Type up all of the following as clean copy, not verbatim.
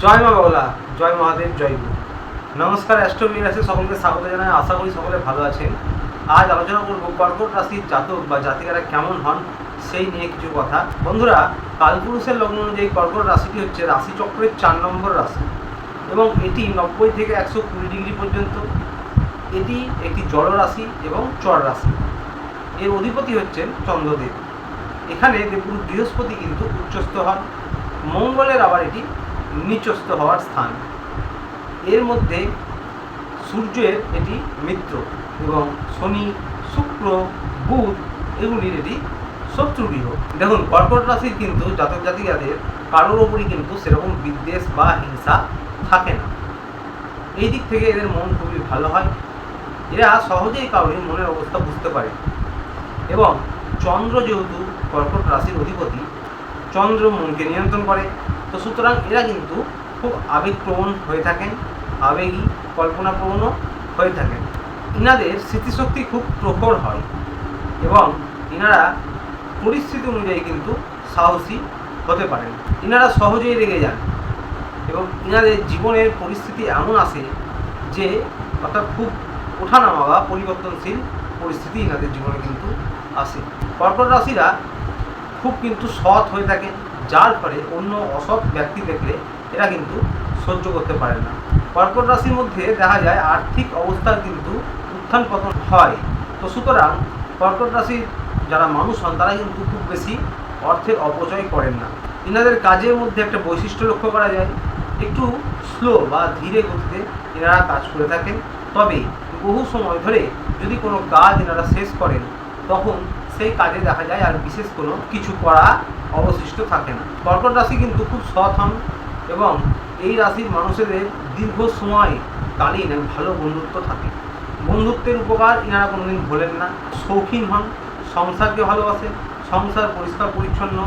জয় মা বাবলা, জয় মহাদেব, জয় গুরু। নমস্কার, অ্যাস্ট্রোমিরাসে সকলকে স্বাগত জানাই। আশা করি সকলে ভালো আছেন। আজ আলোচনা করব কর্কট রাশির জাতক বা জাতিকারা কেমন হন সেই নিয়ে কিছু কথা। বন্ধুরা, কালপুরুষের লগ্ন অনুযায়ী কর্কট রাশিটি হচ্ছে রাশিচক্রের 4 নম্বর রাশি এবং এটি 90 থেকে 120 ডিগ্রি পর্যন্ত। এটি একটি জল রাশি এবং চর রাশি। এর অধিপতি হচ্ছেন চন্দ্রদেব। এখানে দেবগুরু বৃহস্পতি কিন্তু উচ্চস্থ হন, মঙ্গলের আবার এটি নিচস্থ হওয়ার স্থান। এর মধ্যে সূর্যের এটি মিত্র এবং শনি, শুক্র, বুধ এগুলির এটি শত্রুগৃহ। দেখুন, কর্কট রাশির কিন্তু জাতক জাতিকাদের কারোর ওপরই কিন্তু সেরকম বিদ্বেষ বা হিংসা থাকে না। এই দিক থেকে এদের মন খুবই ভালো হয়। এরা সহজেই কারোর মনের অবস্থা বুঝতে পারে এবং চন্দ্র যেহেতু কর্কট রাশির অধিপতি, চন্দ্র মনকে নিয়ন্ত্রণ করে, তো সুতরাং এরা কিন্তু খুব আবেগপ্রবণ হয়ে থাকেন, আবেগী কল্পনাপ্রবণও হয়ে থাকেন। ইনাদের স্মৃতিশক্তি খুব প্রখর হয় এবং ইনারা পরিস্থিতি অনুযায়ী কিন্তু সাহসী হতে পারেন। ইনারা সহজেই রেগে যান এবং ইনাদের জীবনের পরিস্থিতি এমন আসে যে অর্থাৎ খুব ওঠানামা বা পরিবর্তনশীল পরিস্থিতি ইনাদের জীবনে কিন্তু আসে। কর্কট রাশিরা খুব কিন্তু সৎ হয়ে থাকেন, যার ফলে অন্য অসৎ ব্যক্তি দেখলে এরা কিন্তু সহ্য করতে পারে না। কর্কট রাশির মধ্যে দেখা যায় আর্থিক অবস্থার কিন্তু উত্থান পতন হয়। তো সুতরাং কর্কট রাশির যারা মানুষ হন তারা কিন্তু খুব বেশি অর্থের অপচয় করেন না। এনাদের কাজের মধ্যে একটা বৈশিষ্ট্য লক্ষ্য করা যায়, একটু স্লো বা ধীরে গতিতে এনারা কাজ করে থাকেন। তবে বহু সময় ধরে যদি কোনো কাজ এনারা শেষ করেন তখন সেই কাজে দেখা যায় আর বিশেষ কোনো কিছু করা অবশিষ্ট থাকে না। কর্কট রাশি কিন্তু খুব সৎ হন এবং এই রাশির মানুষদের দীর্ঘ সময় কালীন ভালো বন্ধুত্ব থাকে। বন্ধুত্বের উপকার এনারা কোনোদিন ভোলেন না। শৌখিন হন, সংসারকে ভালোবাসেন, সংসার পরিষ্কার পরিচ্ছন্ন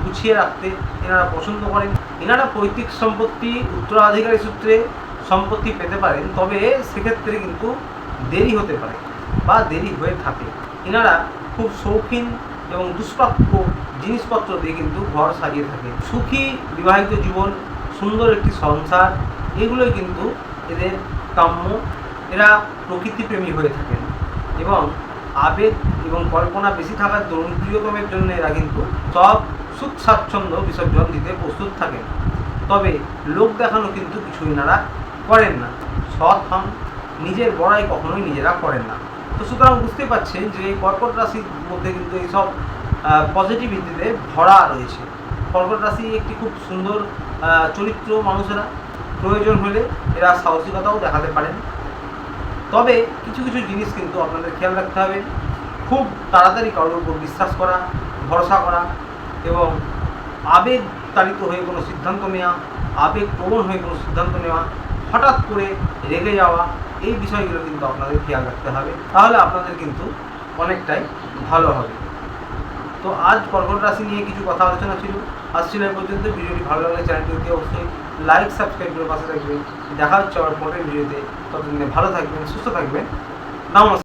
গুছিয়ে রাখতে এনারা পছন্দ করেন। এনারা পৈতৃক সম্পত্তি উত্তরাধিকারী সূত্রে সম্পত্তি পেতে পারেন, তবে সেক্ষেত্রে কিন্তু দেরি হতে পারে বা দেরি হয়ে থাকে। এনারা খুব শৌখিন এবং দুষ্প্রাপ্য জিনিসপত্র দিয়ে কিন্তু ঘর সাজিয়ে থাকে। সুখী বিবাহিত জীবন, সুন্দর একটি সংসার, এগুলোই কিন্তু এদের কাম্য। এরা প্রকৃতিপ্রেমী হয়ে থাকেন এবং আবেগ এবং কল্পনা বেশি থাকার দরুন প্রিয়তমের জন্য এরা কিন্তু সব সুখ স্বাচ্ছন্দ্য বিসর্জন দিতে প্রস্তুত থাকেন। তবে লোক দেখানো কিন্তু কিছু এনারা করেন না। সৎ হন, নিজের বড়াই কখনোই নিজেরা করেন না। তো সুতরাং বুঝতে পারছেন যে কর্কট রাশির মধ্যে কিন্তু এইসব পজিটিভিটিতে ভরা রয়েছে। কর্কট রাশি একটি খুব সুন্দর চরিত্র মানুষেরা, প্রয়োজন হলে এরা সাহসিকতাও দেখাতে পারেন। তবে কিছু কিছু জিনিস কিন্তু আপনাদের খেয়াল রাখতে হবে। খুব তাড়াতাড়ি কারোর উপর বিশ্বাস করা, ভরসা করা এবং আবেগ তাড়িত হয়ে কোনো সিদ্ধান্ত নেওয়া, আবেগপ্রবণ হয়ে কোনো সিদ্ধান্ত নেওয়া, হঠাৎ করে রেগে যাওয়া, এই বিষয়গুলো কিন্তু আপনাদের খেয়াল রাখতে হবে। তাহলে আপনাদের কিন্তু অনেকটাই ভালো হবে। তো আজ কর্কট রাশি নিয়ে কিছু কথা আলোচনা ছিল। আসছিল এই পর্যন্ত। ভিডিওটি ভালো লাগলে চ্যানেলটিকে অবশ্যই লাইক, সাবস্ক্রাইব করে পাশে থাকবেন। দেখা হচ্ছে আবার পরের ভিডিওতে। ততদিনে ভালো থাকবেন, সুস্থ থাকবেন। নমস্কার।